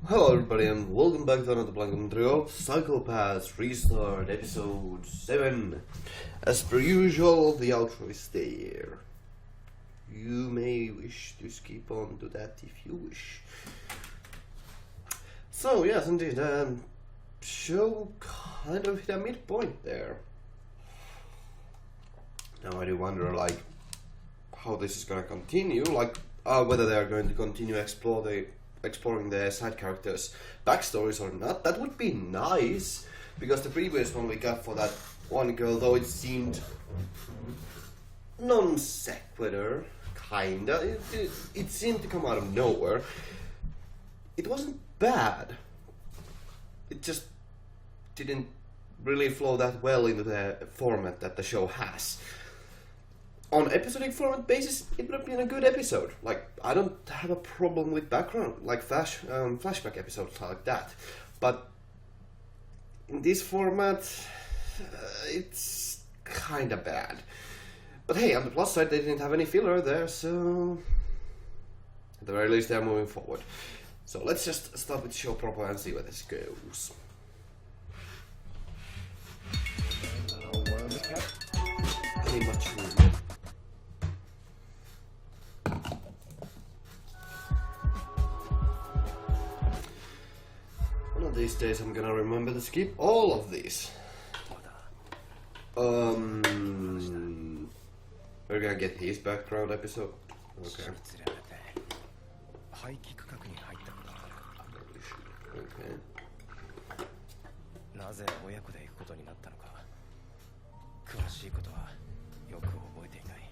Hello everybody and welcome back to another Blank Trio Psychopaths Restart episode 7. As per usual, the outro is there. You may wish to skip on to that if you wish. So yes indeed, show kind of hit a midpoint there. Now I do wonder how this is gonna continue, whether they are going to continue exploring the side characters' backstories or not. That would be nice, because the previous one we got for that one girl, though it seemed non sequitur, kinda. It seemed to come out of nowhere. It wasn't bad. It just didn't really flow that well into the format that the show has. On episodic format basis, it would have been a good episode. I don't have a problem with background, flashback episodes like that. But in this format, it's kinda bad. But hey, on the plus side, they didn't have any filler there, so at the very least, they're moving forward. So let's just start with the show proper and see where this goes. Pretty much. One of these days I'm gonna remember to skip all of these. We're gonna get his background episode. Okay. Okay. なぜ親子で行くことになったのか詳しいことはよく覚えていない。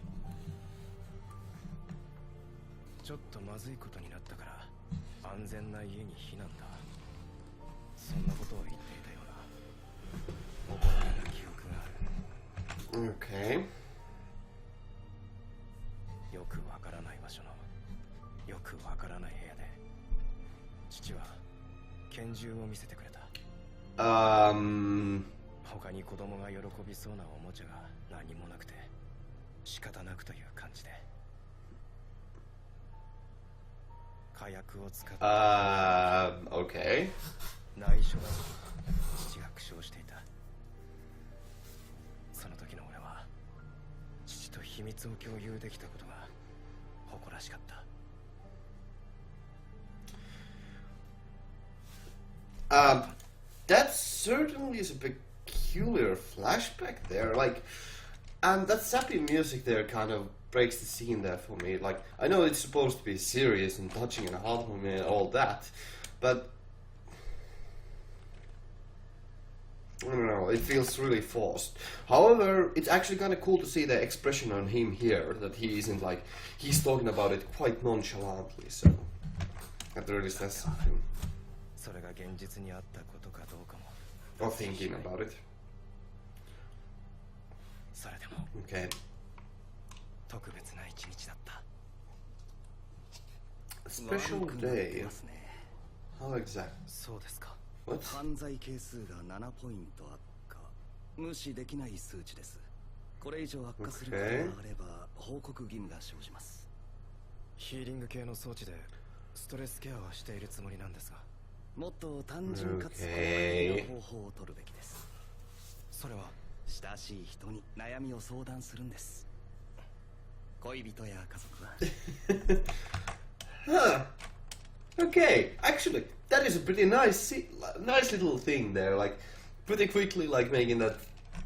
ちょっとまずいことになったから安全な家に避難だ。そんなことを言っていたような覚えていた記憶がある。Okay. よくわからない場所のよくわからない部屋で父は拳銃を見せてくれた。他に子供が喜びそうなおもちゃが何もなくて仕方なくという感じで火薬を使ってokay. 内緒だと父が苦笑していた。その時の俺は父と秘密を共有できたことが誇らしかった。That certainly is a peculiar flashback there, and that sappy music there kind of breaks the scene there for me. I know it's supposed to be serious and touching and heartwarming and all that, but I don't know, it feels really forced. However, it's actually kind of cool to see the expression on him here, that he isn't he's talking about it quite nonchalantly, so that really says something. Or thinking about it. Okay. A special day. How exact? What? 犯罪係数が7ポイント悪化。無視できない数値です。これ以上悪化することがあれば報告義務が生じます。ヒーリング系の装置でストレスケアはしているつもりなんですが、もっと単純かつ効果的な方法を取るべきです。それは親しい人に悩みを相談するんです。恋人や家族は。Okay, actually, that is a pretty nice little thing there. Pretty quickly, making that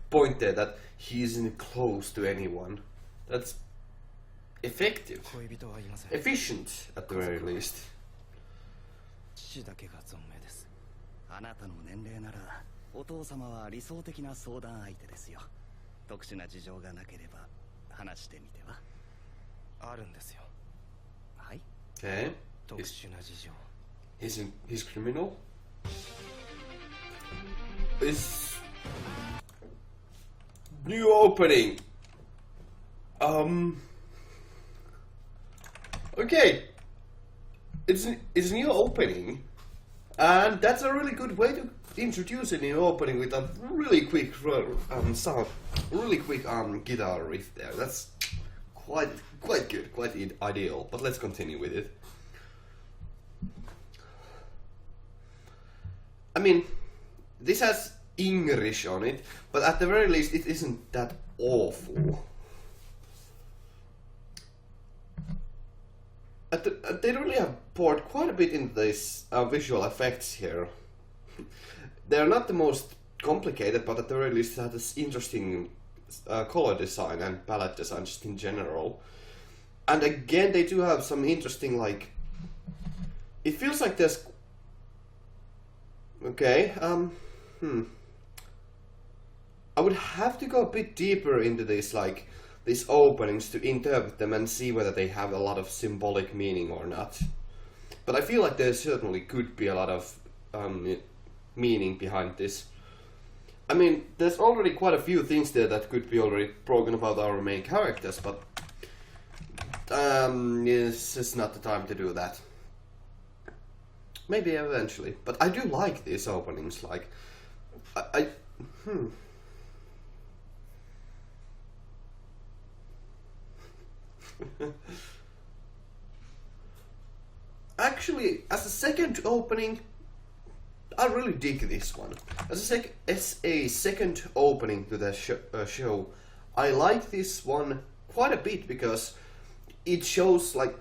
point there that he isn't close to anyone. That's effective, efficient at the very least. 父だけが存命です。あなたの年齢ならお父様は理想的な相談相手ですよ。特殊な事情がなければ話してみては。あるんですよ。はい。Okay. 特殊な事情。He's criminal. This new opening. Okay. It's a new opening, and that's a really good way to introduce a new opening with a really quick sound, really quick guitar riff there. That's quite good, quite ideal. But let's continue with it. mean, this has English on it, but at the very least it isn't that awful. They really have poured quite a bit into these visual effects here. They're not the most complicated, but at the very least it has this interesting color design and palette design just in general. And again, they do have some interesting, like, it feels like there's... Okay, I would have to go a bit deeper into this, like, these openings to interpret them and see whether they have a lot of symbolic meaning or not. But I feel like there certainly could be a lot of meaning behind this. I mean, there's already quite a few things there that could be already broken about our main characters, but this is not the time to do that. Maybe eventually, but I do like these openings. Like, Actually, as a second opening, I really dig this one. As a second opening to the show, I like this one quite a bit because it shows, like,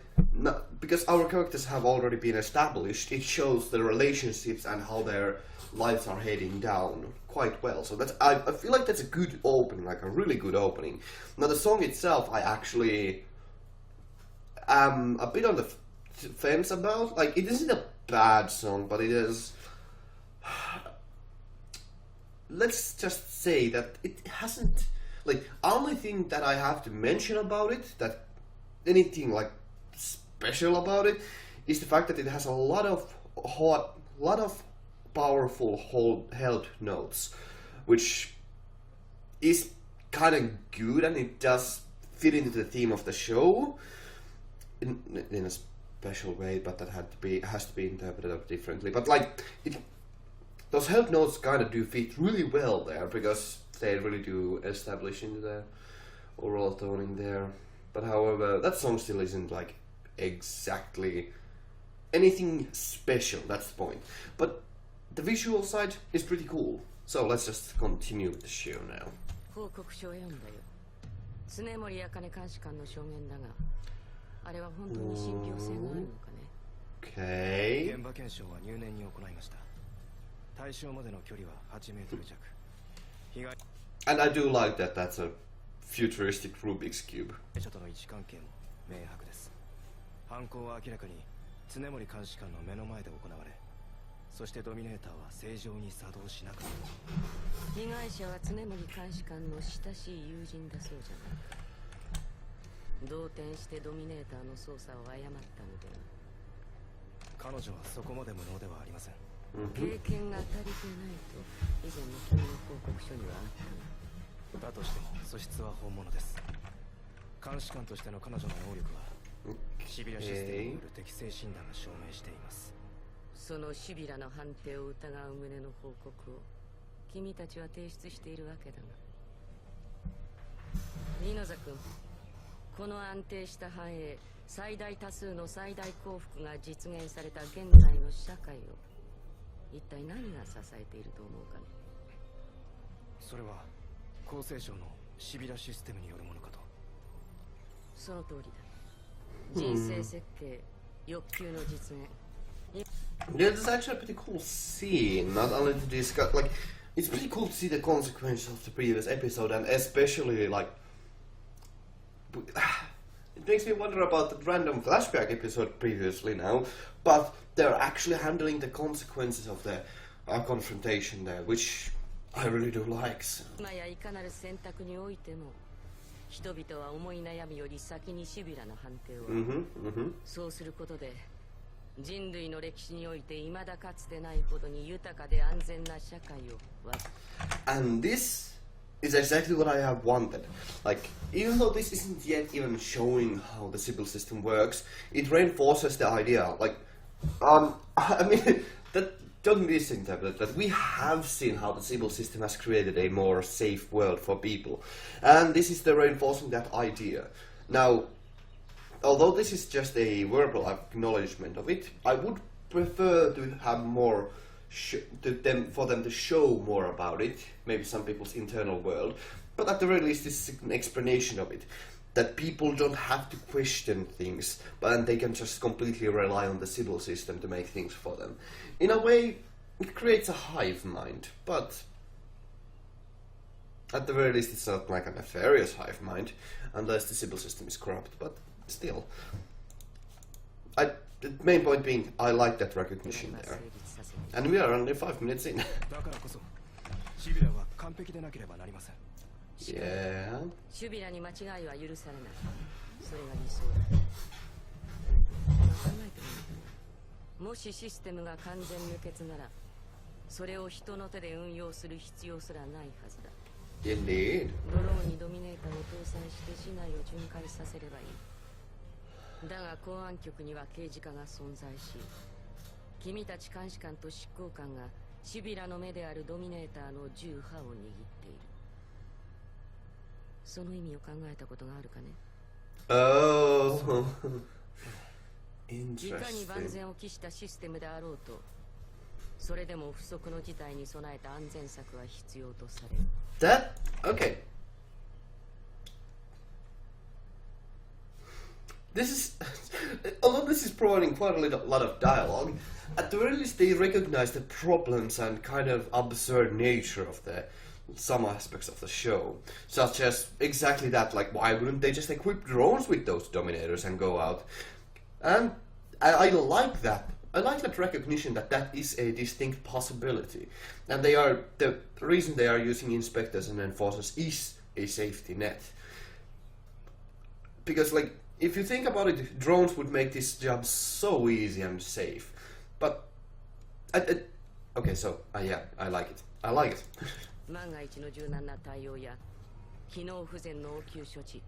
because our characters have already been established, it shows the relationships and how their lives are heading down quite well. So that's, I feel like that's a good opening, like a really good opening. Now the song itself, I actually am a bit on the fence about. Like, it isn't a bad song, but it is... Let's just say that it hasn't... Like, only thing that I have to mention about it, that anything, like, special about it, is the fact that it has a lot of powerful held notes, which is kind of good, and it does fit into the theme of the show in a special way, but that has to be interpreted differently. But like, those held notes kind of do fit really well there, because they really do establish into the overall toning there. But however, that song still isn't like exactly anything special, that's the point. But the visual side is pretty cool. So let's just continue with the show now. 報告書を読んだよ。常森茜監視官の証言だが、あれは本当に信憑性があるのかね。Okay. 現場検証は入念に行いました。対象までの距離は8メートル弱。被害 And I do like that that's a futuristic Rubik's Cube. 者との位置関係も明白です。犯行は明らかに常森監視官の目の前で行われ、そしてドミネーターは正常に作動しなかった。被害者は常森監視官の親しい友人だそうじゃないか。動転してドミネーターの操作を誤ったのでは。彼女はそこまで無能ではありません。経験が足りてないと以前の君の報告書にはあったが。だとしても素質は本物です。監視官としての彼女の能力はシビラシステムによる適正診断が証明しています。そのシビラの判定を疑う旨の報告を君たちは提出しているわけだが、猪座君、この安定した繁栄、最大多数の最大幸福が実現された現在の社会を一体何が支えていると思うかね。それは厚生省のシビラシステムによるものかと。その通りだ。人生設計、欲求の実現。Yeah, this is actually a pretty cool scene, not only to discuss, like, it's pretty cool to see the consequences of the previous episode, and especially, like, it makes me wonder about the random flashback episode previously now, but they're actually handling the consequences of the confrontation there, which I really do like. So. 今やいかなる選択においても、人々は思い悩みより先にシビラの判定を、そうすることで人類の歴史において未だかつてないほどに豊かで安全な社会を。And this is exactly what I have wanted. Like, even though this isn't yet even showing how the Sibyl system works, it reinforces the idea. Like, I mean, don't misinterpret that. We have seen how the Sibyl system has created a more safe world for people, and this is the reinforcing that idea. Now, although this is just a verbal acknowledgement of it, I would prefer to have more for them to show more about it, maybe some people's internal world, but at the very least this is an explanation of it, that people don't have to question things, but they can just completely rely on the civil system to make things for them. In a way, it creates a hive mind, but at the very least it's not like a nefarious hive mind, unless the civil system is corrupt, but still. The main point being, I like that recognition there. And we are only 5 minutes in. Yeah. シュビラに間違いは許されない。それが理想だ。考えてみる。もしシステムが完全無欠なら、それを人の手で運用する必要すらないはずだ。Indeed. ドローンにドミネーターを搭載して市内を巡回させればいい。だが公安局には刑事課が存在し、君たち監視官と執行官がシュビラの目であるドミネーターの銃刃を握っている。その意味を考えたことがあるかね。Oh. いかに万 Interesting. 全を期したシステムであろうと、それでも不測の事態に備えた安全策は必要とされる。That okay. This is, although this is providing quite a lot of dialogue, at the very least they recognize the problems and kind of absurd nature of some aspects of the show, such as exactly that, like why wouldn't they just equip drones with those dominators and go out? And I like that. I like that recognition that that is a distinct possibility, and the reason they are using inspectors and enforcers is a safety net. Because like, if you think about it, drones would make this job so easy and safe. But okay, so yeah, I like it. I like it. 万が一の柔軟な対応や機能不全の応急処置、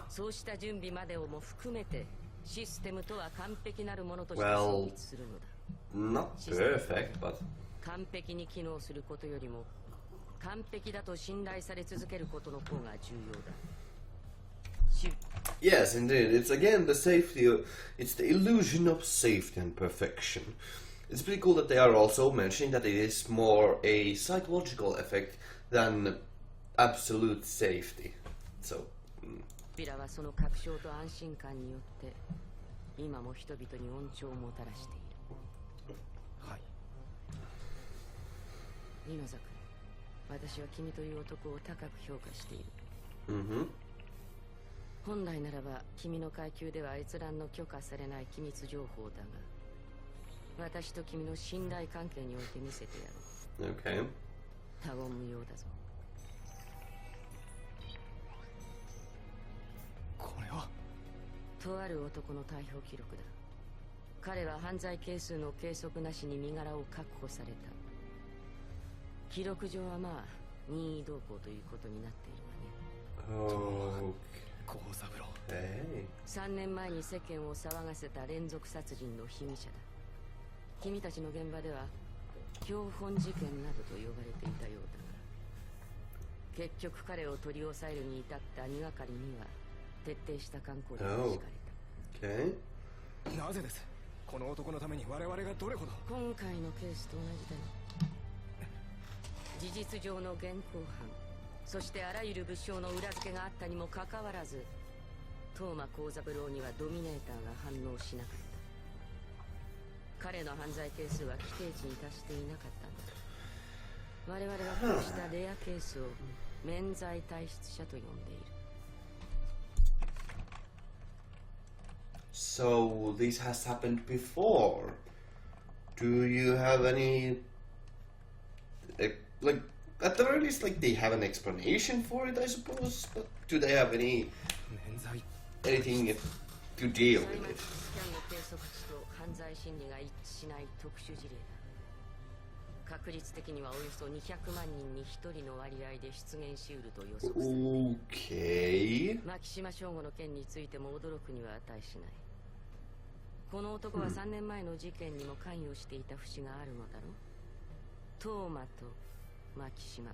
そうした準備までをも含めてシステムとは完璧なるものとして成立するのだ。 Not perfect, but 完璧に機能することよりも完璧だと信頼され続けることの方が重要だ。yes, indeed. It's again the safety. It's the illusion of safety and perfection. It's pretty cool that they are also mentioning that it is more a psychological effect than absolute safety. So. ビラはその確証と安心感によって今も人々に恩寵をもたらしている。はい。今ザク、私は君という男を高く評価している。Mm-hmm. 本来ならば君の階級では閲覧の許可されない機密情報だが、私と君の信頼関係において見せてやろう。 Okay. 他言無用だぞ。これはとある男の逮捕記録だ。彼は犯罪係数の計測なしに身柄を確保された。記録上はまあ任意同行ということになっているわね。 Okay. 幸三郎。 3年前に世間を騒がせた連続殺人の被疑者だ。君たちの現場では教本事件などと呼ばれていたようだが、結局彼を取り押さえるに至った2係には徹底した観光力が敷かれた。 Okay. なぜです。この男のために我々がどれほど。今回のケースと同じだよ。事実上の現行犯、そしてあらゆる物証の裏付けがあったにもかかわらず、東間幸三郎にはドミネーターが反応しなかった。彼の犯罪係数は規定値に達していなかったんだ。我々はこうしたレアケースを免罪退出者と呼んでいる。 So this has happened before. Do you have any like at the very least, like they have an explanation for it, I suppose? But do they have anything to deal with it? スキャンの計測値と犯罪心理が一致しない特殊事例だ。確率的にはおよそ200万人に1人の割合で出現しうると予測される。 Okay. 牧島省吾の件についても驚くには値しない。この男は3年前の事件にも関与していた節があるのだろう。東間と牧島、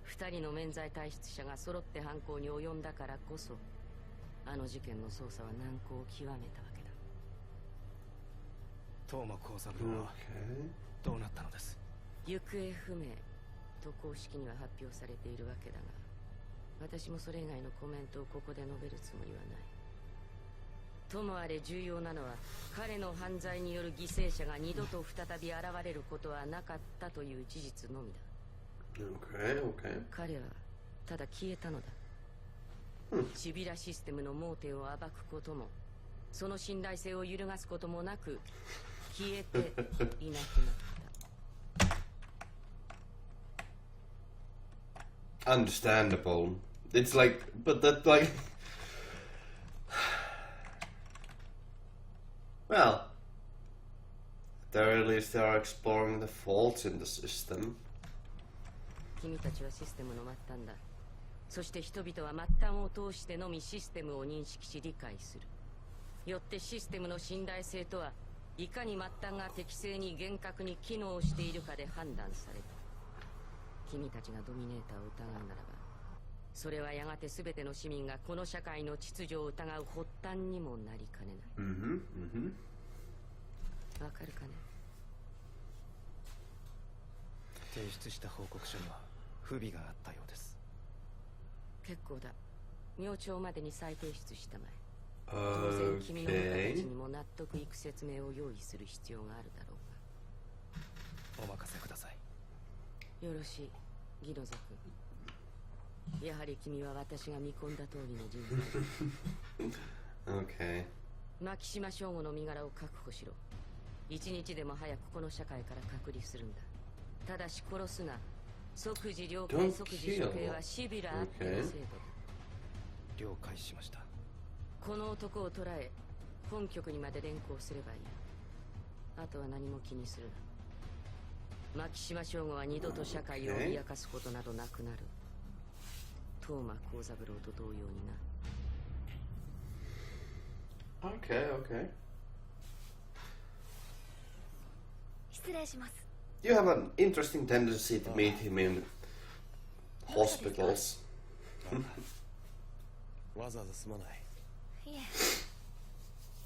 2人の免罪退出者が揃って犯行に及んだからこそ、あの事件の捜査は難航を極めたわけだ。東間幸三郎は Okay. どうなったの行方不明と公式には発表されているわけだが、私もそれ以外のコメントをここで述べるつもりはない。ともあれ重要なのは、彼の犯罪による犠牲者が二度と再び現れることはなかったという事実のみだ。Okay. 彼はただ消えたのだ。シビラシステムの盲点を暴くことも、その信頼性を揺るがすこともなく消えていなくなった。Understandable. It's like, but that like, well, at the very least they are exploring the faults in the system. 君たちはシステムの末端だ。そして人々は末端を通してのみシステムを認識し理解する。よってシステムの信頼性とはいかに末端が適正に厳格に機能しているかで判断された。君たちがドミネーターを疑うならば、それはやがて全ての市民がこの社会の秩序を疑う発端にもなりかねない。わかるかね。提出した報告書には不備があったようです。結構だ。明朝までに再提出したまえ。当然君の部下たちにも納得いく説明を用意する必要があるだろお任せください。うが。よろしい、ギノザ君。やはり君は私が見込んだ通りの人材だ。Okay. 牧島省吾の身柄を確保しろ。一日でも早くこの社会から隔離するんだ。ただし殺すな。即時了解、即時処刑はシビラあっての制度だ。了解しました。この男を捕らえ本局にまで連行すればいい。あとは何も気にするな。牧島省吾は二度と社会を脅かすことなどなくなる。東間幸三郎と同様にな。Okay. 失礼します。You have an interesting tendency to meet him in hospitals. わざわざすまない。いえ、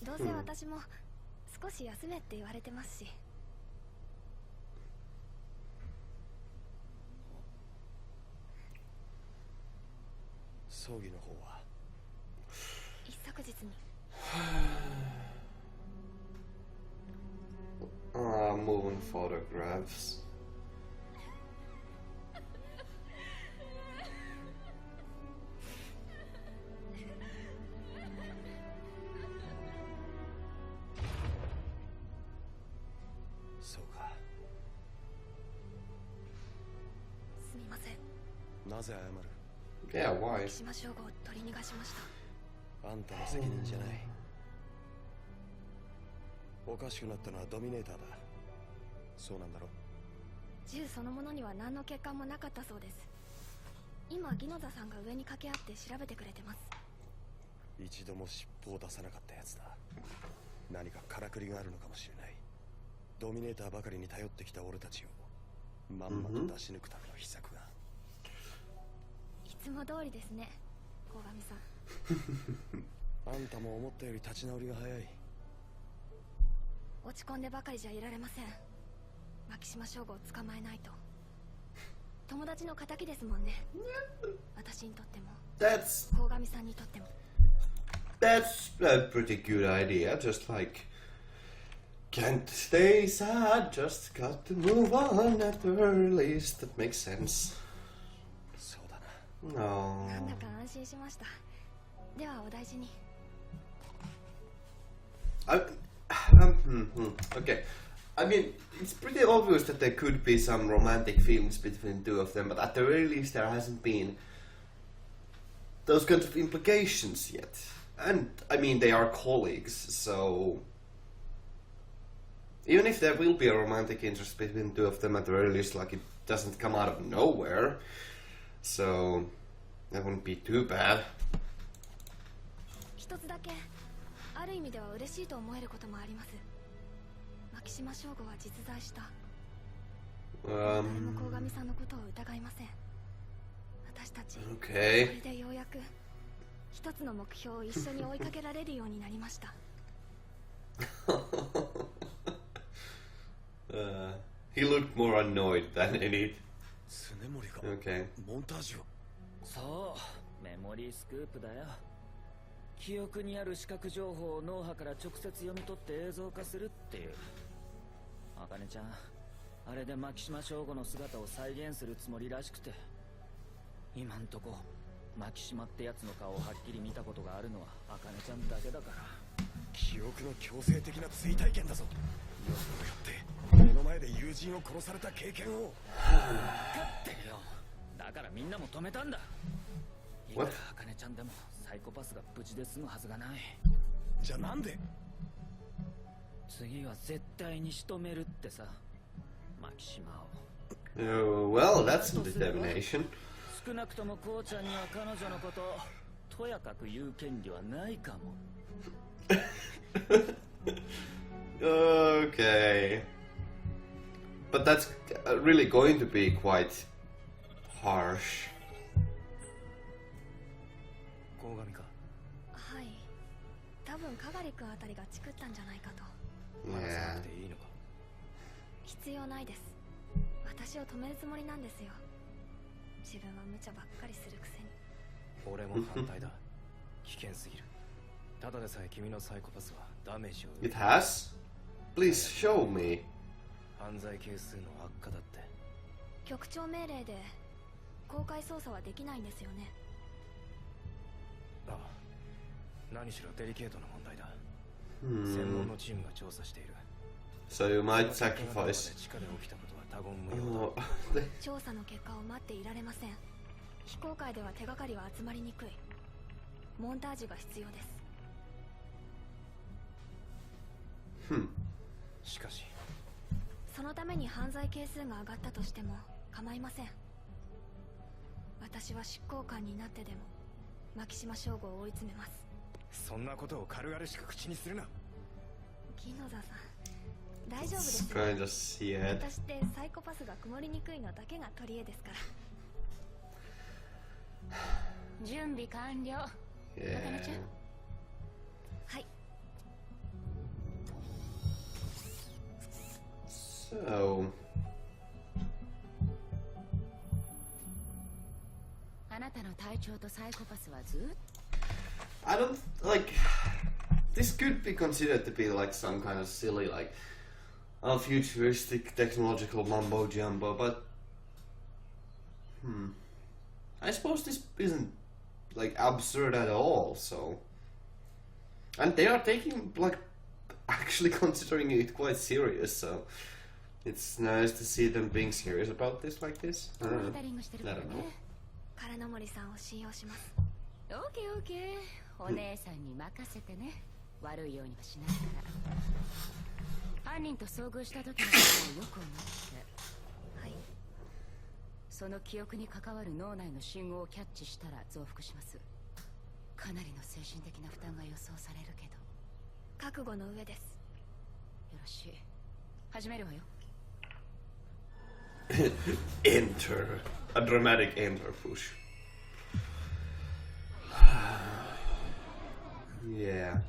どうせ私も少し休めって言われてますし。葬儀の方は一昨日に。Moving photographs. そうか。すみません。なぜ謝る？ Yeah, why? 牧島省吾を取り逃がしました。あんたの責任じゃない。おかしくなったのはドミネーターだ。そうなんだろ？銃そのものには何の欠陥もなかったそうです。今ギノザさんが上に掛け合って調べてくれてます。一度も尻尾を出さなかったやつだ。何かからくりがあるのかもしれない。ドミネーターばかりに頼ってきた俺たちをまんまと出し抜くための秘策が。いつも通りですね、鴻上さん。あんたも思ったより立ち直りが早い。落ち込んでばかりじゃいられません。牧島省吾を捕まえないと。友達の敵ですもんね。私にとっても鴻上さんにとっても。 That's a pretty good idea. Just like, can't stay sad, just got to move on at the very least. That makes sense. そうだな。No. なんだか安心しました。ではお大事に。Okay. I mean, it's pretty obvious that there could be some romantic feelings between the two of them, but at the very least there hasn't been those kinds of implications yet. And, I mean, they are colleagues, so... Even if there will be a romantic interest between the two of them, at the very least, like, it doesn't come out of nowhere. So, that wouldn't be too bad. 一つだけある意味では嬉しいと思えることもあります。牧島省吾は実在した。誰も鴻上さんのことを疑いません。私たち、これでようやく一つの目標を一緒に追いかけられるようになりました。He looked more annoyed than any. スネモリが Okay. モンタージュを。そうメモリースクープだよ。記憶にある視覚情報を脳波から直接読み取って映像化するっていう。あかねちゃん、あれで牧島省吾の姿を再現するつもりらしくて、今んとこ牧島ってやつの顔をはっきり見たことがあるのはあかねちゃんだけだから。記憶の強制的な追体験だぞ。よくやって目の前で友人を殺された経験を。分かってるよ。だからみんなも止めたんだ。いくらあかねちゃんでもサイコパスが無事で済むはずがない。じゃあなんで。次は絶対に仕留めるってさ、牧島を。Well, that's some determination. 少なくともこうちゃんには彼女のこととやかく言う権利はないかも。Okay. But that's really going to be quite harsh. 鴻上か。はい、多分カガリ君あたりがチクったんじゃないかと。話さな Yeah. くていいのか。必要ないです。私を止めるつもりなんですよ。自分は無茶ばっかりするくせに。俺も反対だ。危険すぎる。ただでさえ君のサイコパスはダメージを受 It け has? Please show me. 犯罪係数の悪化だって。局長命令で公開捜査はできないんですよね。ああ、何しろデリケートな問題だ。 Hmm. 専門のチームが調査している。 So you might その結果がどこまで sacrifice. 地下で起きたことは他言無用だ。 Oh, 調査の結果を待っていられません。非公開では手がかりは集まりにくい。モンタージュが必要です。しかし、そのために犯罪係数が上がったとしても構いません。私は執行官になってでも牧島省吾を追い詰めます。そんなことを軽々しく口にするな。金野沢さん、大丈夫で it's す。 kind of sad. 私ってサイコパスが曇りにくいのだけが取り柄ですから。準備完了。 Yeah. はい。 So. あなたの隊長とサイコパスはずっと I don't like. This could be considered to be like some kind of silly, like, futuristic technological mumbo jumbo, but I suppose this isn't like absurd at all. So, and they are taking like actually considering it quite serious. So, it's nice to see them being serious about this like this. I don't モニ know. タリングしてる I から don't ね。 know. 唐野森さんを信用します。オーケーオーケー。お姉さんに任せてね。悪いようにはしないから。犯人と遭遇した時のことをよく思って。はい。その記憶に関わる脳内の信号をキャッチしたら増幅します。かなりの精神的な負担が予想されるけど。覚悟の上です。よろしい。始めるわよ。Enter. A dramatic enter push. Yeah.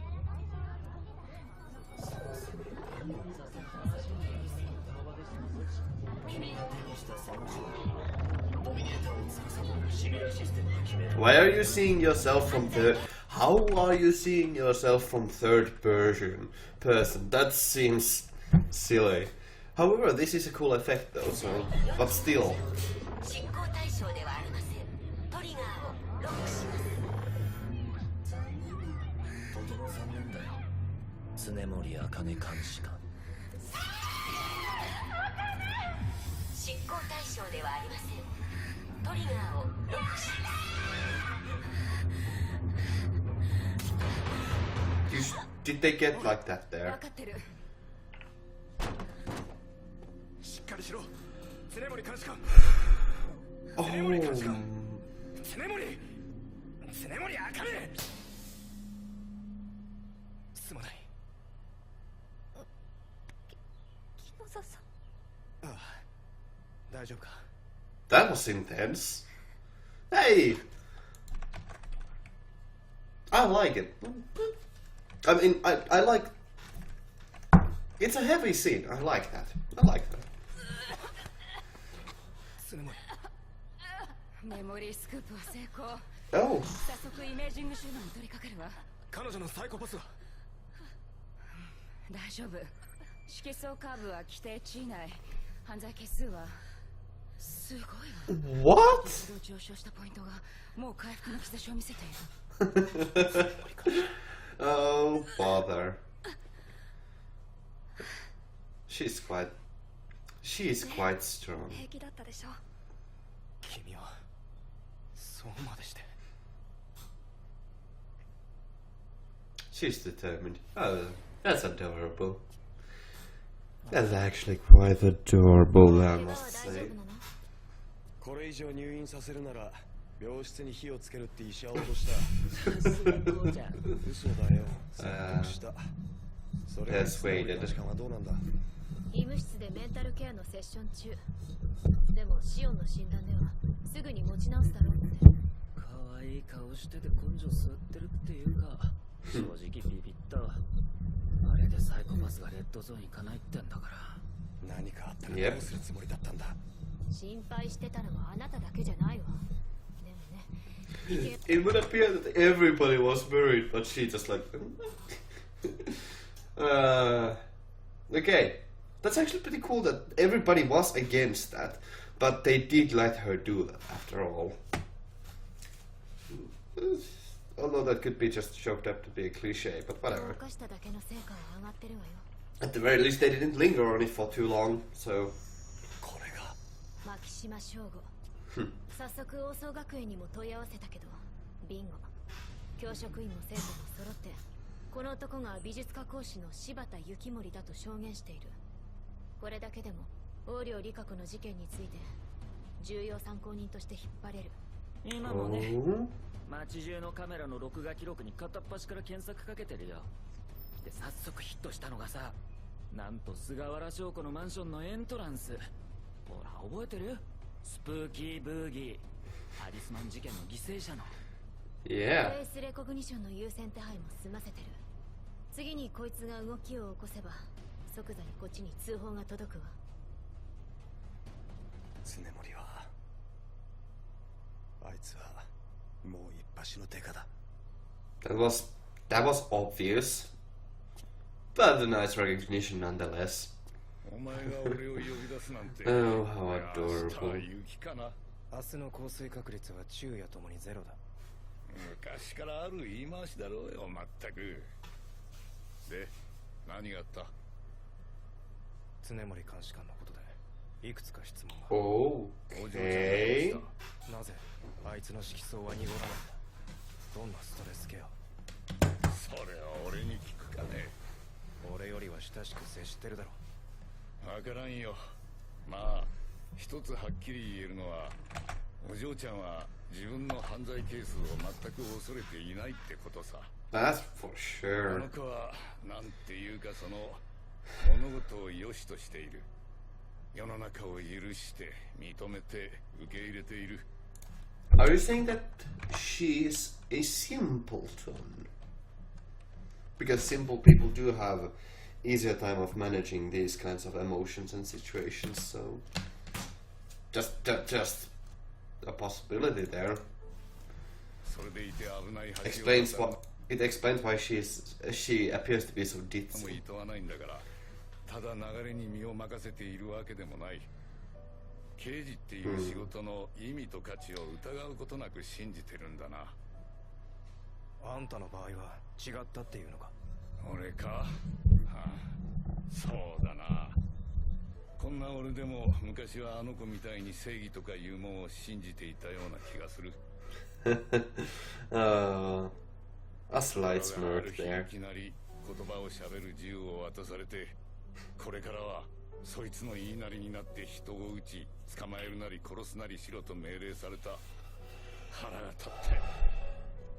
Why are you seeing yourself from third? How are you seeing yourself from third person? That seems silly. However, this is a cool effect though, so but still. 執行対象ではありません。トリガーをロックします。とても残念だよ。常森茜監視官。執行対象ではありません。トリガーをロックします。 Did they get like that there? 分かってる。しっかりしろ。常森監視官。 Oh. 常森茜。すまない。金野沢さん。ああ、大丈夫か。 That was intense. Hey! I like it. I mean, I like... It's a heavy scene. I like that. I like that. メモリースクープは成功。 Oh. 早速イメージング収納に取り掛かるわ。彼女のサイコパスは大丈夫。色相カーブは規定値以内。犯罪係数はすごいわ。 What? 一度上昇したポイントがもう回復の兆しを見せている。 Oh, bother. She's quite strong. 平気だったでしょ。君はそうまでして。 She's determined. Oh, that's adorable. That's actually quite adorable, I 怪我は must 大丈 say. 夫なの？これ以上入院させるなら病室に火をつけるって医者を脅した。さすがこうちゃん。嘘だよ。説得した。それが素直な時間はどうなんだ。医務室でメンタルケアのセッション中。でもシオンの診断ではすぐに持ち直すだろうって。可愛い顔してて根性据わってるっていうか、正直ビビった。あれでサイコパスがレッドゾーン行かないってんだから。何かあったらどうするつもりだったんだ。心配してたのはあなただけじゃないわ。でもね、 It would appear that everybody was worried, but she just like. Okay, that's actually pretty cool that everybody was against that, but they did let her do that after all. Although that could be just chalked up to be a cliche, but 犯 whatever. しただけの成果は上がってるわよ。 At the very least, they didn't linger on it for too long, so. これが牧島省吾。早速王総学園にも問い合わせたけど、ビンゴ。教職員も生徒も揃って、この男が美術家講師の柴田幸森だと証言している。これだけでも横領理香子の事件について重要参考人として引っ張れる。今もね、 Oh. 街中のカメラの録画記録に片っ端から検索かけてるよ。で早速ヒットしたのがさ、なんと菅原翔子のマンションのエントランス。ほら覚えてる？スプーキーブーギー、アリスマン事件の犠牲者の。フ Yeah. ェイスレコグニションの優先手配も済ませてる。次にこいつが動きを起こせば即座にこっちに通報が届くわ。常森はあいつはもう一発のデカだ。 That was obvious, but a nice recognition nonetheless. お前が俺を呼び出すなんて Oh, how 明日は adorable. 雪かな。明日の降水確率は昼夜ともにゼロだ。昔からある言い回しだろうよ、まったく。で、何があった？常森監視官のことでいくつか質問が。 Oh, お嬢ちゃん okay. がどうしなぜあいつの色相は濁らないんだ。どんなストレスケア？た？それは俺に聞くかね。俺よりは親しく接してるだろ。わからんよ。まあ一つはっきり言えるのは、お嬢ちゃんは自分の犯罪ケースを全く恐れていないってことさ。 That's for あ sure. の子はなんていうか、その物事を良しとしている。世の中を許して認めて受け入れている。 Are you saying that she's a simpleton? Because simple people do have easier time of managing these kinds of emotions and situations, so just a possibility there. それでいて危ない橋を Explains 渡る what it explains why she appears to be so も ditzy. いとわないんだから、ただ流れに身を任せているわけでもない。刑事っていう仕事の意味と価値を疑うことなく信じてるんだな。あんたの場合は違ったっていうのか。俺か、はあ、そうだな。こんな俺でも昔はあの子みたいに正義とかいうもんを信じていたような気がする。A slight あ smirk る日 there. いきなり言葉をしゃべる自由を渡されて、これからはそいつの言いなりになって人を撃ち、捕まえるなり殺すなりしろと命令された。腹が立って、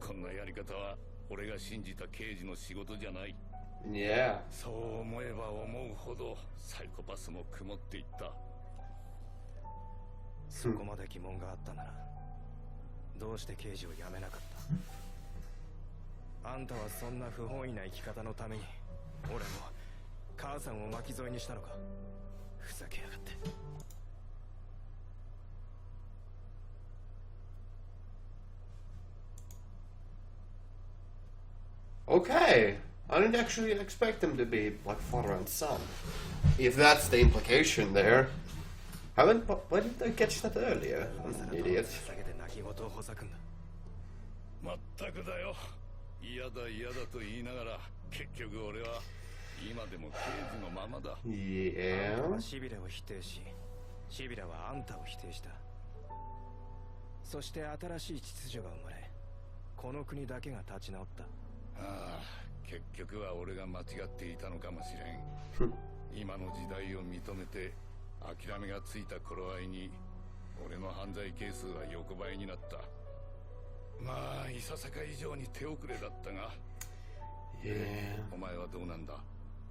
こんなやり方は俺が信じた刑事の仕事じゃない。 Yeah. そう思えば思うほどサイコパスも曇っていった。そこまで疑問があったならどうして刑事を辞めなかった？あんたはそんな不本意な生き方のために俺も母さんを巻き添えにしたのか？ふざけやがって。Okay. I didn't actually expect them to be like father and son. If that's the implication there. Why didn't I catch that earlier? I'm an idiot. まったくだよ。嫌だと言いながら結局俺は今でも刑事のままだ。Yeah. シビラを否定し、シビラはあんたを否定した。そして新しい秩序が生まれ、この国だけが立ち直った。ああ、結局は俺が間違っていたのかもしれん。今の時代を認めて諦めがついた頃合いに俺の犯罪係数は横ばいになった。まあいささか以上に手遅れだったが、お前はどうなんだ？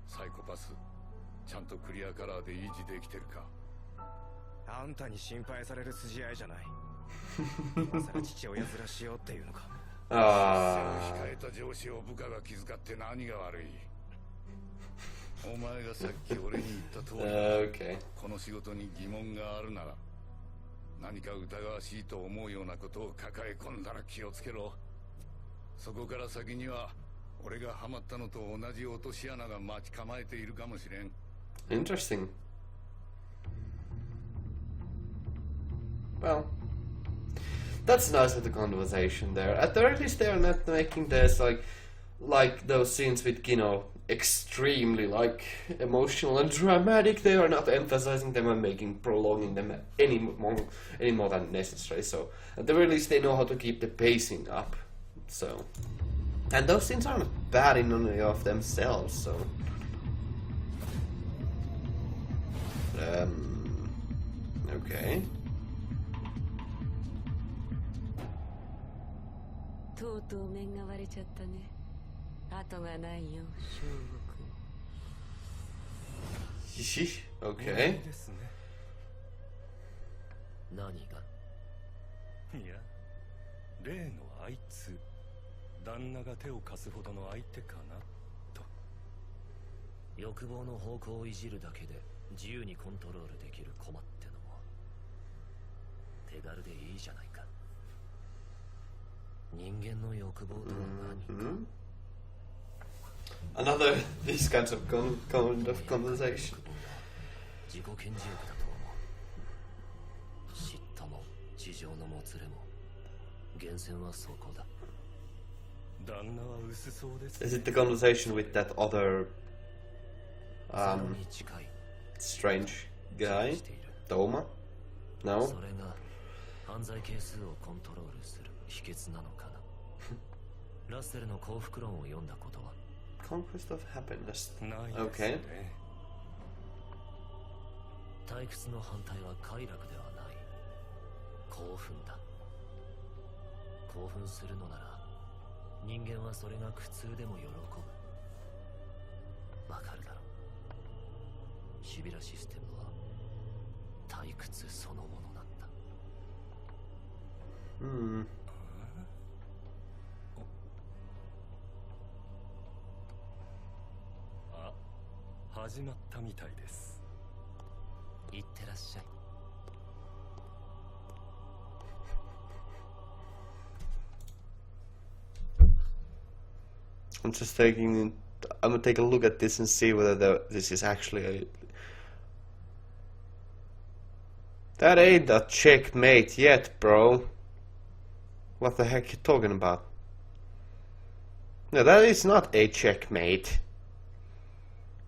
サイコパスちゃんとクリアカラーで維持できてるか？あんたに心配される筋合いじゃない。今さら父親面しようっていうのか。背を控えた上司を部下が気遣って何が悪い？お前がさっき俺に言った通り、この仕事に疑問があるなら何か疑わしいと思うようなことを抱え込んだら気をつけろ。そこから先には俺がハマったのと同じ落とし穴が待ち構えているかもしれん。Interesting. Well, that's nice with the conversation there. At the very least, they are not making this like those scenes with Kino extremely like emotional and dramatic. They are not emphasizing them and prolonging them any more than necessary. So at the very least, they know how to keep the pacing up. So, and those scenes aren't bad in and of themselves. So, okay. とうとう面が割れちゃったね。後がないよ、翔吾君。Okay. ですね。何が？いや、例のあいつ、旦那が手を貸すほどの相手かなと。欲望の方向をいじるだけで自由にコントロールできる駒ってのも手軽でいいじゃないか。人間の欲望とは何か。Another these kinds of conversation. 自己顕示欲だと思う。嫉妬も地上のもつれも源泉はそこだ。旦那は薄そうです。Is it the conversation with that other strange guy? Doma? No? それが犯罪係数をコントロールする秘訣なのかな。ラッセルの幸福論を読んだことは？ Conquest of happiness. ないですね。 Okay. 退屈の反対は快楽ではない。興奮だ。興奮するのなら人間はそれが苦痛でも喜ぶ。わかるだろう。シビラシステムは退屈そのものなんだ。始まったみたいです。いってらっしゃい。I'm gonna take a look at this and see whether this is actually That ain't a checkmate yet, bro. What the heck you talking about? No, that is not a checkmate.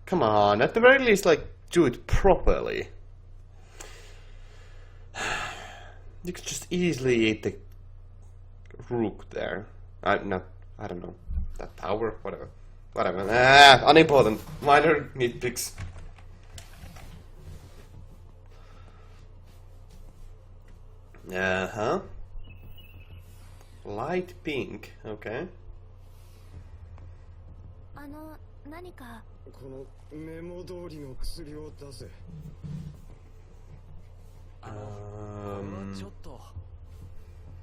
Come on, at the very least, like, do it properly. You could just easily eat the rook there. I don't know. That tower, whatever. Unimportant. Minor nitpicks. Uh-huh. Light pink, okay. 何かこのメモ通りの薬を出せ。ちょっと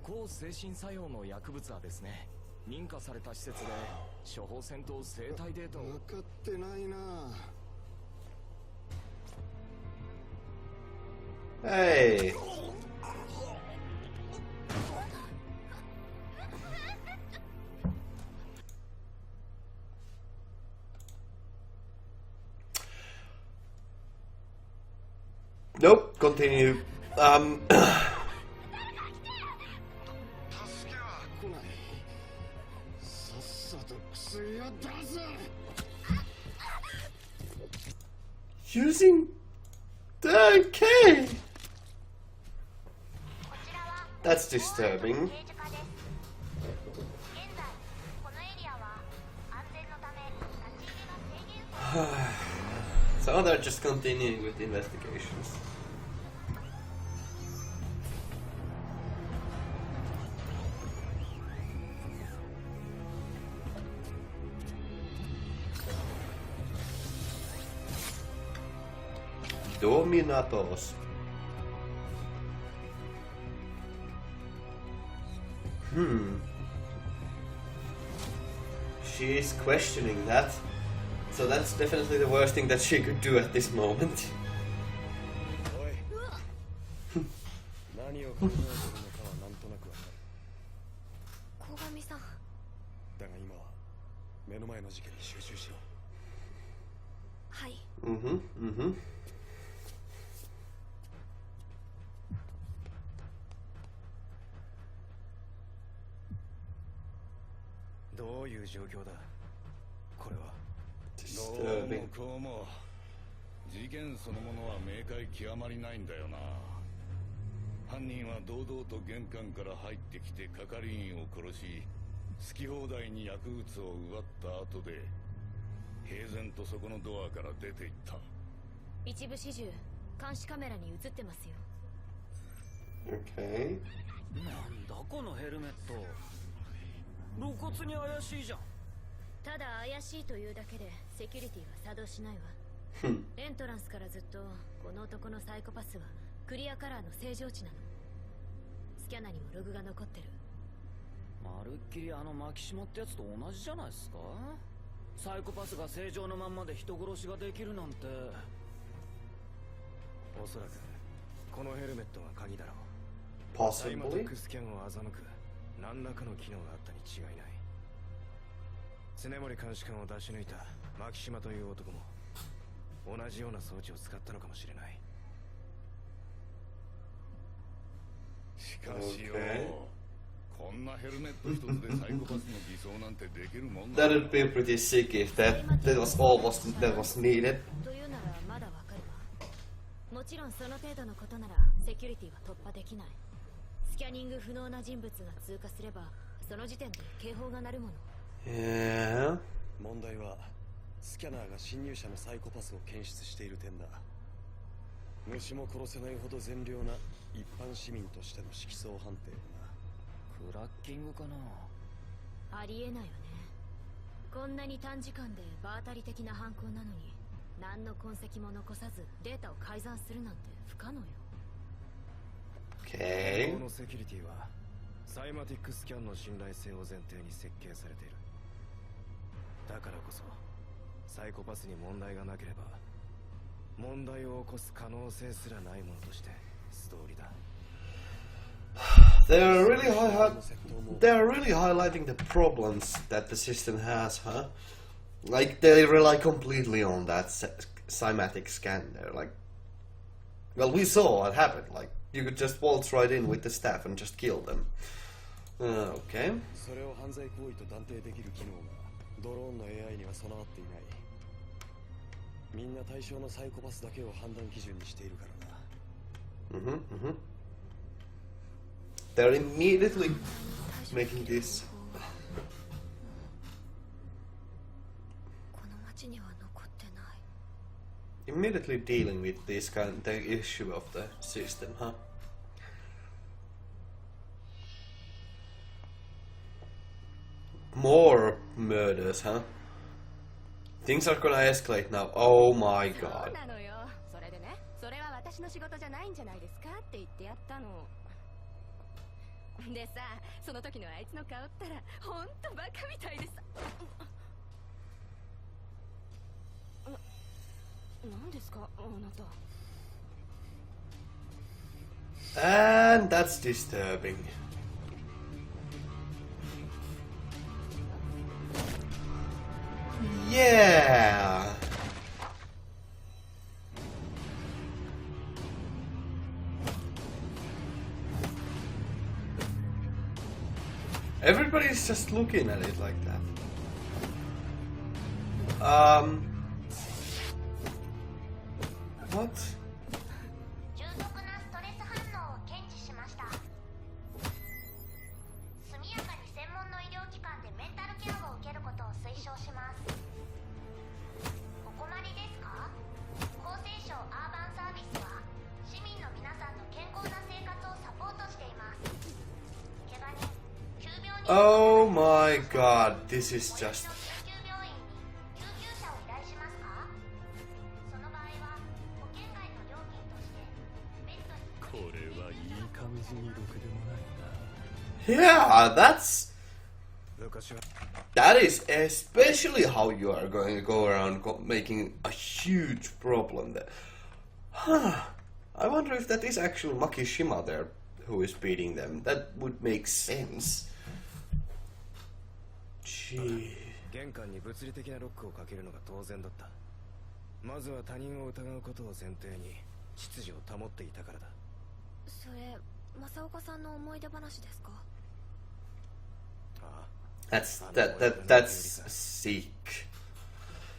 抗精神作用の薬物はですね、認可された施設で処方箋と生体データを。分かってないな。Hey. Nope, continue. Using the K. That's disturbing. So they're just continuing with the investigations. Dominatos. She is questioning that. So that's definitely the worst thing that she could do at this moment. 何を考えてるのかはなんとなくわかる。鴻上さん。だが今は目の前の事件に集中しろ。はい。どういう状況だこれは。どうもこうも事件そのものは明快極まりないんだよな。犯人は堂々と玄関から入ってきて係員を殺し、好き放題に薬物を奪った後で平然とそこのドアから出て行った。一部始終監視カメラに映ってますよ。 Okay. なんだこのヘルメット、露骨に怪しいじゃん。ただ怪しいというだけでセキュリティは作動しないわ。エントランスからずっとこの男のサイコパスはクリアカラーの正常値なの。スキャナにもログが残ってる。まるっきりあのマキシモってやつと同じじゃないですか。サイコパスが正常のまんまで人殺しができるなんて。おそらくこのヘルメットが鍵だろう。 Possibly. サイマティックスキャンを欺く何らかの機能があったに違いない。常森監視官を出し抜いたマキシマという男も同じような装置を使ったのかもしれない。しかしよ、こんなヘルメット一つでサイコパスの偽装なんてできるもんな。 That'd be pretty sick if that was all that was needed. というならまだわかるわ。もちろんその程度のことならセキュリティは突破できない。スキャニング不能な人物が通過すればその時点で警報が鳴るもの。 Yeah. 問題はスキャナーが侵入者のサイコパスを検出している点だ。虫も殺せないほど善良な一般市民としての色相判定だな。クラッキングかな。ありえないよね。こんなに短時間で場当たり的な犯行なのに何の痕跡も残さずデータを改ざんするなんて不可能よ。 Okay. このセキュリティはサイマティックスキャンの信頼性を前提に設計されている。だからこそサイコパスに問題がなければ問題を起こす可能性すらないものとして素通りだ。They're really highlighting the problems that the system has, huh? Like they rely completely on that cymatic scan there. Like, well, we saw what happened. Like, you could just waltz right in with the staff and just kill them. Okay. それを犯罪行為と断定できる機能がドローンの AI には備わっていない。みんな対象のサイコパスだけを判断基準にしているからな。They're immediately making this. この町には残ってない。 Immediately dealing with this the issue of the system, huh? More murders, huh? Things are gonna escalate now. Oh my god. そうなのよ。それでね、それは私の仕事じゃないんじゃないですかって言ってやったの。でさ、その時のあいつの顔ったらほんとバカみたいでさ。何ですか、あなた。 And that's disturbing. Yeah. Everybody's just looking at it like that. What? 重篤なストレス反応を検知しました。速やかに専門の医療機関でメンタルケアを受けることを推奨します。お困りですか？厚生省アーバンサービスは市民の皆さんの健康な生活をサポートしています。怪我人、急病人、 Oh my god, this is just... 救急病院に救急車を依頼しますか？その場合は保険外の料金としてベッドにこれはいい感じにろくでもないな。 Yeah, that's... 昔は That is especially how you are going to go around making a huge problem there. Huh. I wonder if that is actually Makishima there who is beating them. That would make sense. Gee. 玄関に物理的なロックをかけるのが当然だった。まずは他人を疑うことを前提に秩序を保っていたからだ。それ正岡さんの思い出話ですか？ああ、That's sick.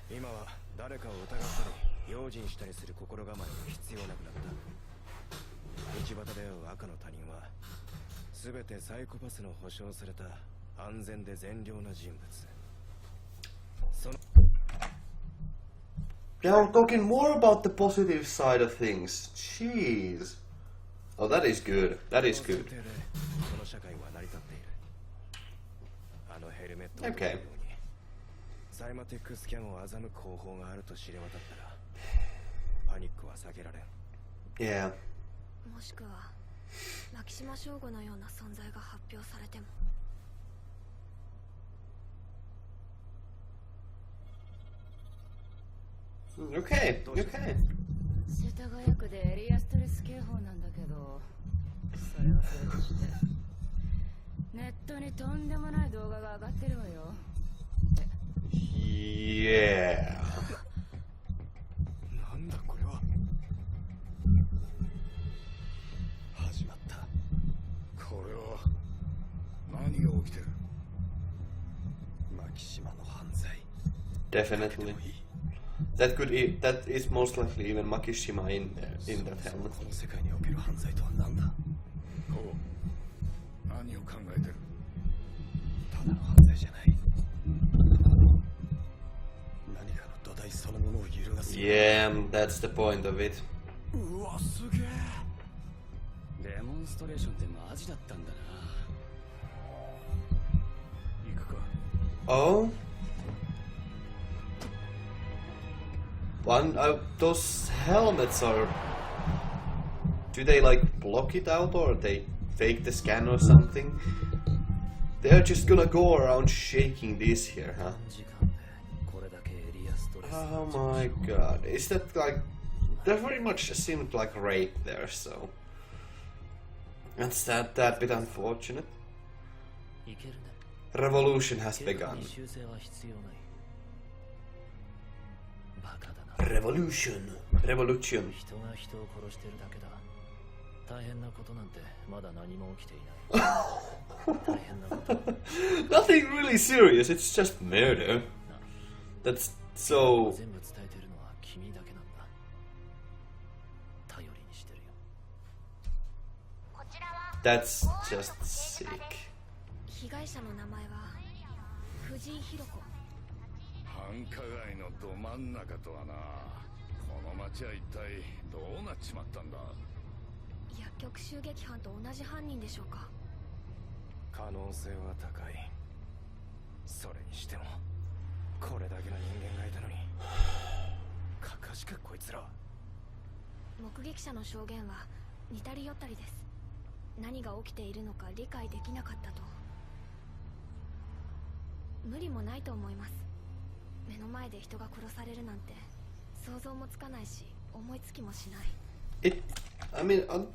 今は誰かを疑ったり用心したりする心構えが必要なくなった。道端で会う赤の他人は全てサイコパスの保証された安全で善良な人物。その Now I'm talking more about the positive side of things. Jeez. Oh, that is good. That is good. この社会は成り立っている。あのヘルメットを Okay. サイマティックスキャンを欺く方法があると知れ渡ったらパニックは避けられん。 Yeah. もしくは牧島省吾のような存在が発表されても。 Okay, okay. 世田谷区でエリアストレス警報なんだけど、それはそれとしてネットにとんでもない動画が上がってるわよ。 Yeah. なんだこれは。始まった。これは何が起きてる？牧島の犯罪。 Definitely. That is most likely even Makishima in that helmet. この世界における犯罪とは何だ？こう何を考えてる？ただの犯罪じゃない。何かの土台そのものを揺るがす。 Yeah, that's the point of it. うわ、すげえ。デモンストレーションってマジだったんだな。行くか。 Oh? Those helmets are... Do they like block it out or they fake the scan or something? They're just gonna go around shaking this here, huh? 時間でこれだけエリアストレス。 Oh my god. Is that like... That very much seemed like rape there, so... That's that bit unfortunate. いけるね。 Revolution has 計画 begun. に修正は必要ない。バカだな。 Revolution. Revolution. 人が人を殺してるだけだ。大変なことなんてまだ何も起きていない。大変なこと。 Nothing really serious, it's just murder. That's so... 全部伝えてるのは君だけなんだ。頼りにしてるよ。こちらは That's just sick. 被害者の名前は藤井弘子。繁華街のど真ん中とはな。この街は一体どうなっちまったんだ？薬局襲撃犯と同じ犯人でしょうか？可能性は高い。それにしてもこれだけの人間がいたのにかかしかこいつらは。目撃者の証言は似たり寄ったりです。何が起きているのか理解できなかったと。無理もないと思います。目の前で人が殺されるなんて想像もつかないし思いつきもしない。 I mean, on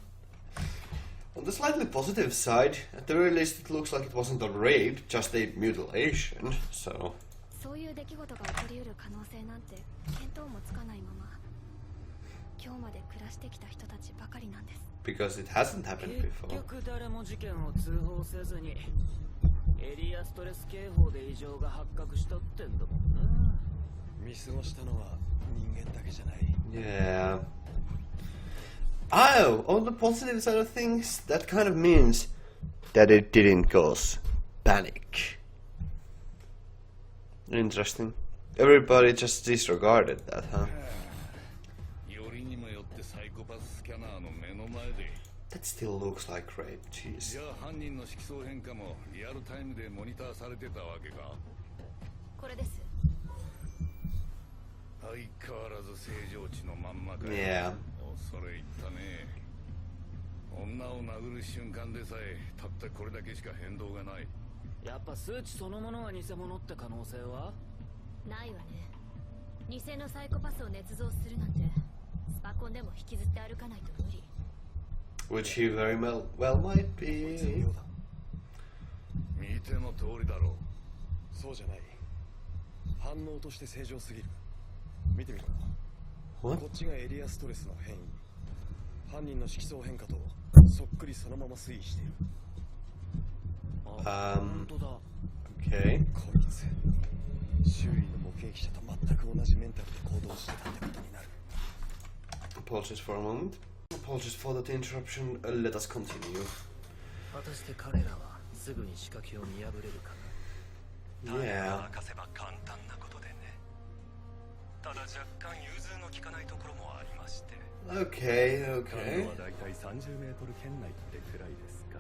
the slightly positive side, at the very least it looks like it wasn't a rape, just a mutilation, so... そういう出来事が起こりうる可能性なんて見当もつかないまま今日まで暮らしてきた人たちばかりなんです。 Because it hasn't happened 結 before. 局誰も事件を通報せずにエリアストレス警報で異常が発覚したってんだもんな。見過ごしたのは人間だけじゃない。Yeah. Oh, on the positive side of things, that kind of means that it didn't cause panic. Interesting. Everybody just disregarded that, huh? That still looks like rape, jeez. じゃあ犯人の色素変化もリアルタイムでモニターされてたわけか。これです。相変わらず正常値のまんまかよ。Yeah. 恐れ入ったね。女を殴る瞬間でさえたったこれだけしか変動がない。やっぱ数値そのものが偽物って可能性はないわね。偽のサイコパスを捏造するなんてスパコンでも引きずって歩かないと無理。Which he very well might be. 見ての通りだろう。そうじゃない。反応として正常すぎる。見てみろ。こっちがエリアストレスの変異。犯人の色素変化とそっくりそのまま推移している。本当だ。Okay. こいつ周囲の目撃者と全く同じメンタルで行動してたってことになる。Apologies for a moment. Apologies for that interruption. Let us continue. 果たして彼らはすぐに仕掛けを見破れるかな。 Yeah. 任せば簡単なことでね。ただ若干融通の利かないところもありまして。Okay, 彼 okay. はだいたい30メートル圏内ってくらいですか。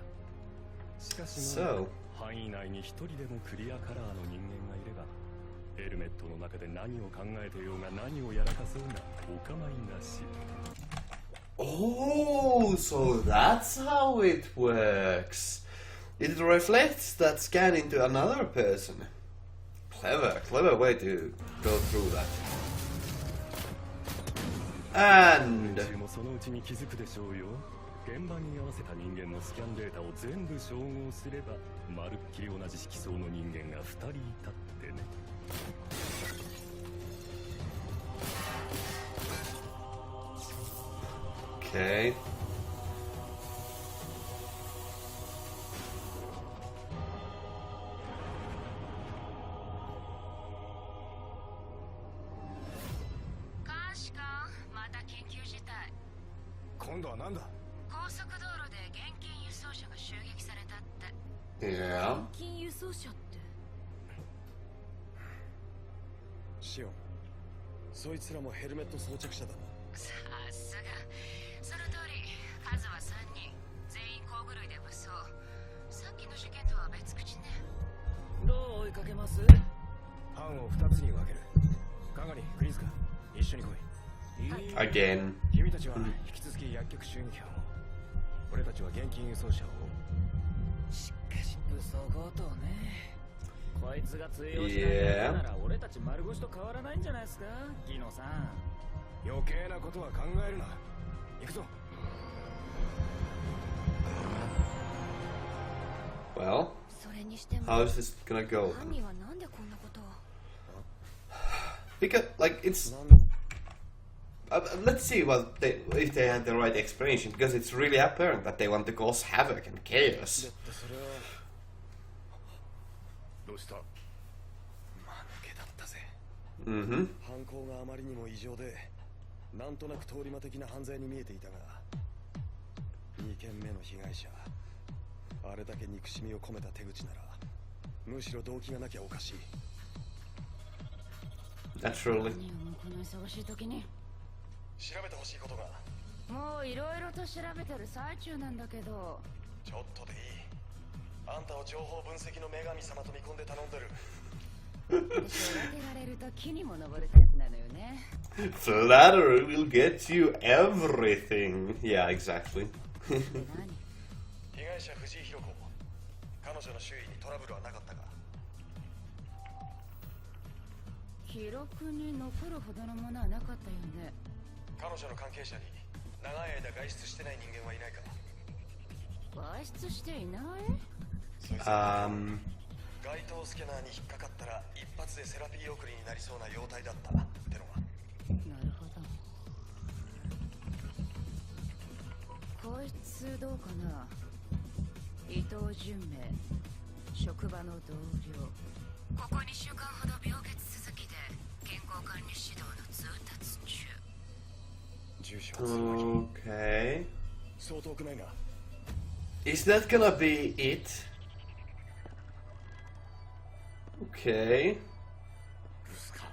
しかし、So. 範囲内に一人でもクリアカラーの人間がいれば、ヘルメットの中で何を考えてようが何をやらかそうがお構いなし。Oh, so that's how it works. It reflects that scan into another person. Clever way to go through that. And もそのうちに気づくでしょうよ。現場に合わせた人間のスキャンデータを全部照合すれば、まるっきり同じ色相の人間が2人いたってね。okay. Yeah. 金輸送車って。シオン、そいつらもヘルメット装着者だな。さすが。その通り、数は3人、全員工具類で武装。さっきの事件とは別口ね。どう追いかけます？班を2つに分ける。カガリ、クリズカ、一緒に来い。Again. 君たちは引き続き薬局襲撃班を。俺たちは現金輸送車を。しかし武装強盗ね。こいつが通用しないなら俺たち丸腰と変わらないんじゃないですか、ギノさん。余計なことは考えるな。行くぞ。Well, それにしても how is this gonna go? 犯人はなんでこんなことを。 Because, like, it's. Let's see if they had the right explanation, because it's really apparent that they want to cause havoc and chaos. どうした？間抜けだったぜ。Mm-hmm. 犯行があまりにも異常で、なんとなく通り魔的な犯罪に見えていたが、2件目の被害者、あれだけ憎しみを込めた手口なら、むしろ動機がなきゃおかしい。Naturally. この忙しい時に調べてほしいことが。もういろいろと調べてる最中なんだけど。ちょっとでいい。あんたを情報分析の女神様と見込んで頼んでる。育てられると木にも登るタイプなのよね。Flattery will get you everything. Yeah, exactly. 被害者藤井弘子、彼女の周囲にトラブルはなかったか？記録に残るほどのものはなかったよね。彼女の関係者に長い間外出してない人間はいないか？外出していない？該当スキャナーに引っかかったら一発でセラピー送りになりそうな容態だったってのが。なるほど。こいつどうかな。伊藤純明職場の同僚。ここ2週間ほど病欠続きで健康管理指導の通達中。住所はつなぎ。Okay. そう遠くないな。 Is that gonna be it? Okay. ブスか。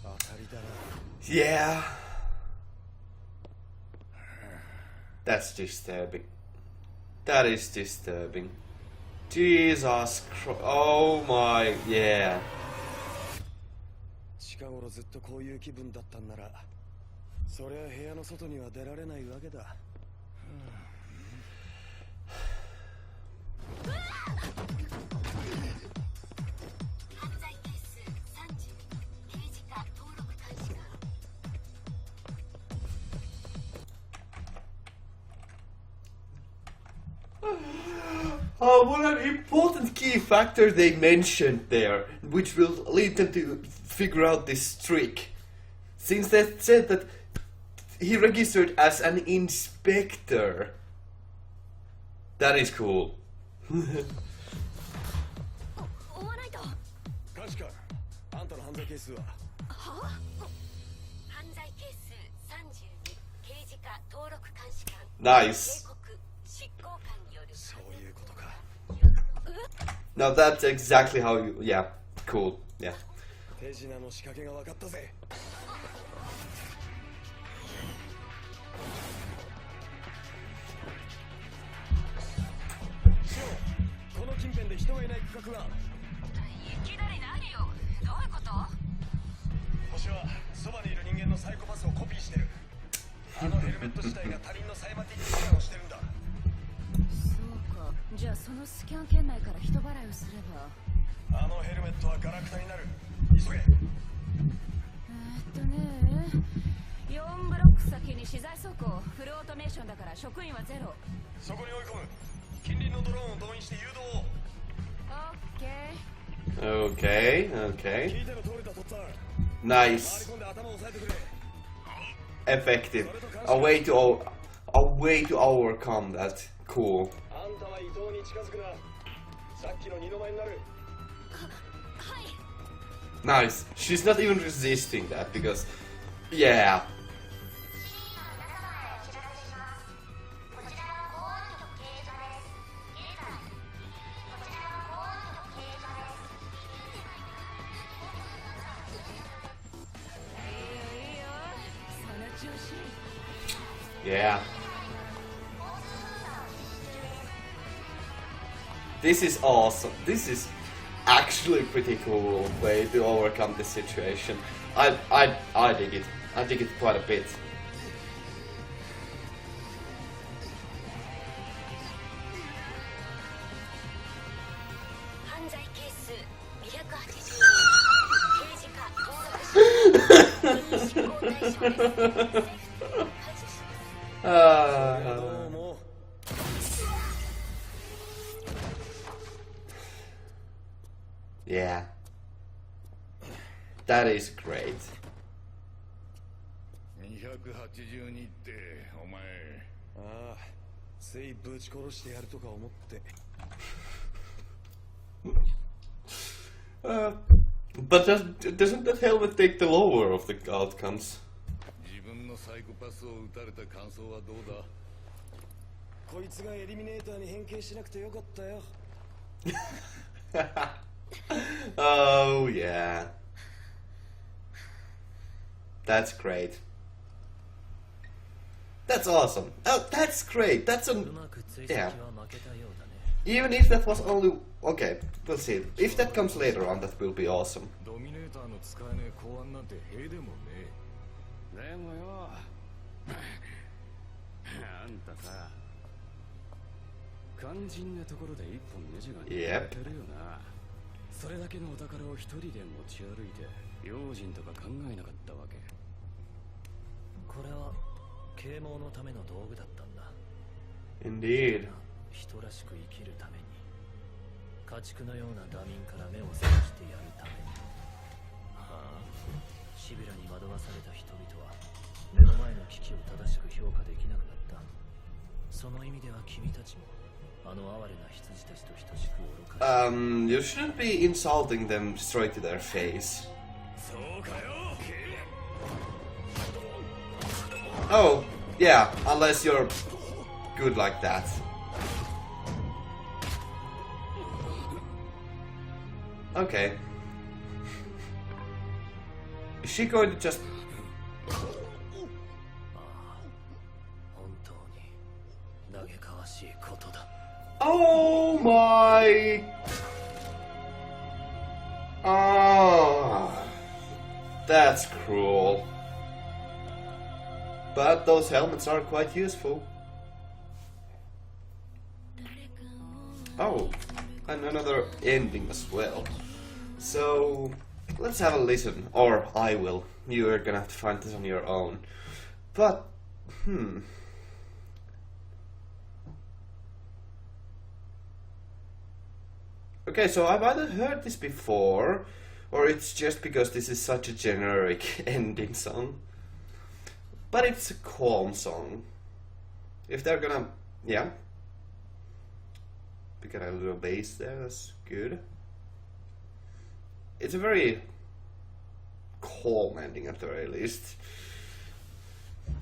当たりだな。 Yeah. That's disturbing. That is disturbing. Jesus Christ. Oh my, yeah. 近頃ずっとこういう気分だったんなら、そりゃ部屋の外には出られないわけだ。犯罪係数30、刑事課登録監視官。What an important key factor they mentioned there, which will lead them to figure out this trick. Since they said that he registered as an inspector. That is cool. 追わないと。監視官、あんたの犯罪係数は？は？犯罪係数32、刑事課登録監視官。 Nice. 警告、執行官による。そういうことか。 Now that's exactly how you... Yeah, cool. Yeah. 手品の仕掛けが分かったぜ。この近辺で人がいない区画は？いきなり何よ。どういうこと？星はそばにいる人間のサイコパスをコピーしてる。あのヘルメット自体が他人のサイマティックスキャンをしてるんだ。そうか。じゃあそのスキャン圏内から人払いをすれば。あのヘルメットはガラクタになる。急げ。4ブロック先に資材倉庫。フルオートメーションだから職員はゼロ。そこに追い込む。近隣のドローンを動員して誘導を。Okay, okay. Nice. Effective. A way to overcome that. Cool. Nice. She's not even resisting that because, yeah. Yeah. This is awesome. This is actually a pretty cool way to overcome this situation. I dig it. I dig it quite a bit. Yeah. That is great. 282ってお前。ああ、ついぶち殺してやるとか思って。But doesn't that helmet take the lower of the outcomes? 自分のサイコパスを撃たれた感想はどうだ？こいつがエリミネーターに変形しなくてよかったよ。Oh yeah. That's great. That's awesome. Oh, that's great. That's a... Yeah. Even if that was only... Okay, we'll see. If that comes later on, that will be awesome. ドミネーターの使えねえ公安なんて兵でもねえ。でもよあんたさ肝心なところで一本ネジが抜けてるよな。それだけのお宝を一人で持ち歩いて用心とか考えなかったわけ。これは啓蒙のための道具だったんだ。 Indeed. 人らしく生きるために、家畜のようなダミンから目を覚ましてやるために。ああ、シビラに惑わされた人々は目の前の危機を正しく評価できなくなった。その意味では君たちもあの哀れな羊たちと等しく愚かしい。You shouldn't be insulting them straight to their face. Oh, yeah, unless you're good like that. Okay. Is she going to just... Oh my... Oh, that's cruel. But those helmets are quite useful. Oh, and another ending as well. So, let's have a listen. Or I will. You are gonna have to find this on your own. But, Okay, so I've either heard this before, or it's just because this is such a generic ending song. But it's a calm song. If they're gonna... yeah. We got a little bass there, that's good. It's a very calm ending at the very least.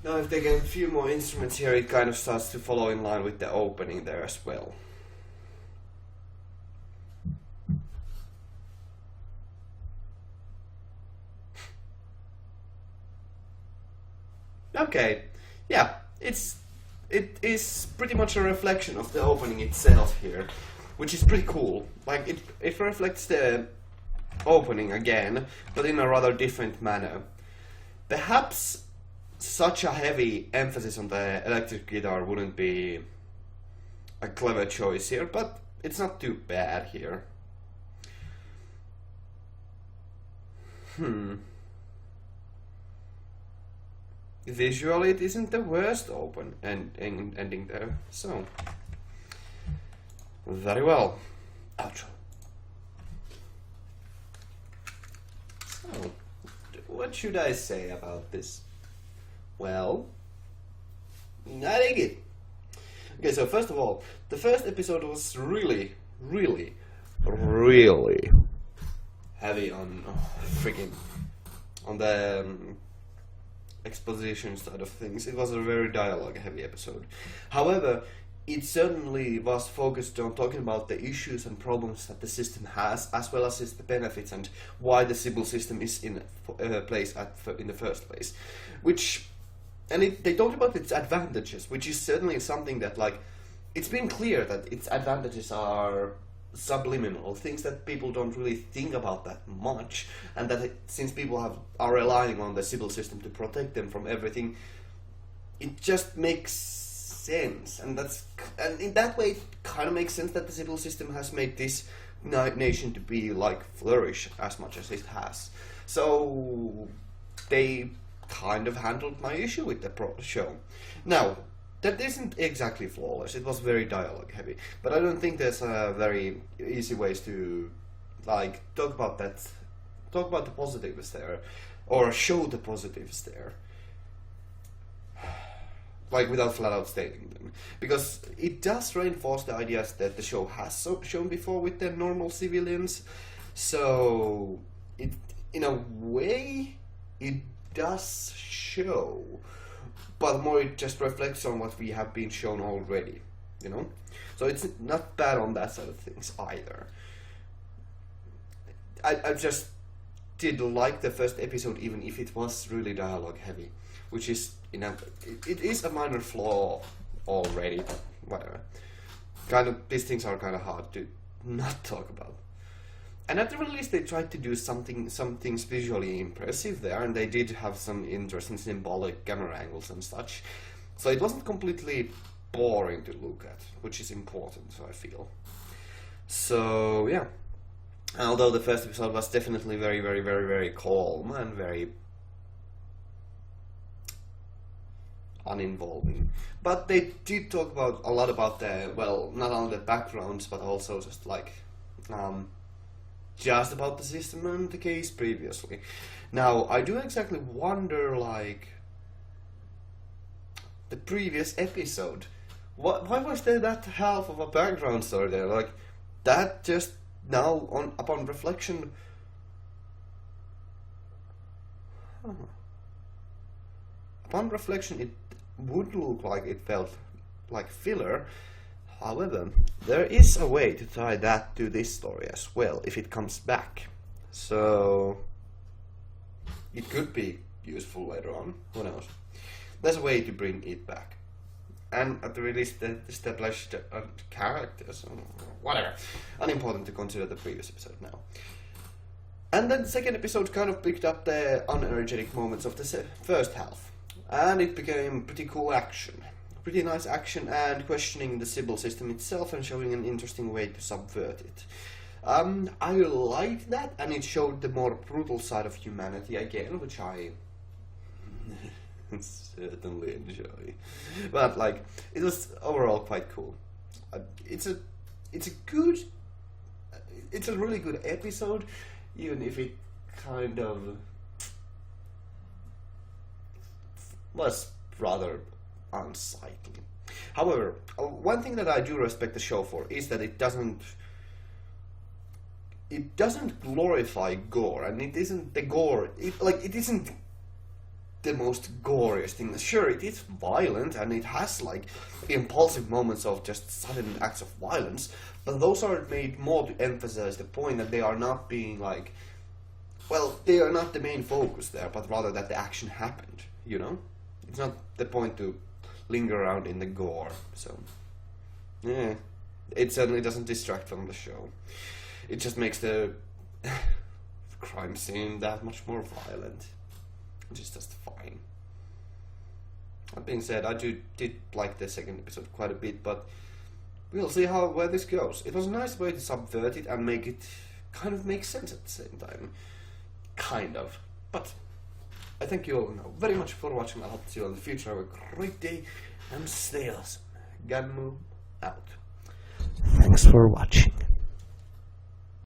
Now if they get a few more instruments here, it kind of starts to follow in line with the opening there as well. Okay, yeah, it is pretty much a reflection of the opening itself here, which is pretty cool. Like, it reflects the opening again, but in a rather different manner. Perhaps such a heavy emphasis on the electric guitar wouldn't be a clever choice here, but it's not too bad here. Visually, it isn't the worst ending there, so very well. Outro. So, what should I say about this? Well, I dig it. Okay, so first of all, the first episode was really heavy on on the exposition side of things. It was a very dialogue heavy episode. However, it certainly was focused on talking about the issues and problems that the system has, as well as the benefits and why the Sibyl system is in place in the first place. They talked about its advantages, which is certainly something that, like, it's been clear that its advantages are subliminal, things that people don't really think about that much, and that since people are relying on the Sibyl system to protect them from everything, it just makes sense, and in that way it kind of makes sense that the Sibyl system has made this nation to be like flourish as much as it has. So they kind of handled my issue with the show. Now, that isn't exactly flawless. It was very dialogue heavy, but I don't think there's very easy ways to like talk about the positives there, or show the positives there, like without flat out stating them, because it does reinforce the ideas that the show has shown before with the normal civilians. So it, in a way, it does show, but more it just reflects on what we have been shown already, you know? So it's not bad on that side of things either. I just did like the first episode, even if it was really dialogue heavy, which is, it is a minor flaw already, but whatever. These things are kind of hard to not talk about. And at the very least, they tried to do some things visually impressive there, and they did have some interesting symbolic camera angles and such. So it wasn't completely boring to look at, which is important, so I feel. So, yeah. Although the first episode was definitely very calm and very uninvolving. But they did talk a lot about the, well, not only the backgrounds, but also just like, just about the system and the case previously. Now, I do exactly wonder, like, the previous episode. Why was there that half of a background story there? Like, that just now, upon reflection... Upon reflection, it would look like it felt like filler. However, there is a way to tie that to this story as well, if it comes back. So, it could be useful later on, who knows. There's a way to bring it back. And at the release, the established characters, whatever. Unimportant to consider the previous episode now. And then the second episode kind of picked up the unenergetic moments of the first half. And it became pretty cool action. Pretty nice action and questioning the Sybil system itself and showing an interesting way to subvert it. I liked that, and it showed the more brutal side of humanity again, which I certainly enjoy. But like, it was overall quite cool. It's a really good episode, even if it kind of was rather unsightly. However, one thing that I do respect the show for is that it doesn't glorify gore, and it isn't the gore. It isn't the most goriest thing. Sure, it is violent, and it has like impulsive moments of just sudden acts of violence, but those are made more to emphasize the point that they are not being like, well, they are not the main focus there, but rather that the action happened. You know, it's not the point to linger around in the gore. So, yeah, it certainly doesn't distract from the show. It just makes the crime scene that much more violent, which is just fine. That being said, I did like the second episode quite a bit, but we'll see where this goes. It was a nice way to subvert it and make it kind of make sense at the same time. Kind of. But I thank you all very much for watching. I hope to see you in the future. Have a great day and stay awesome. Ganmu out. Thanks for watching.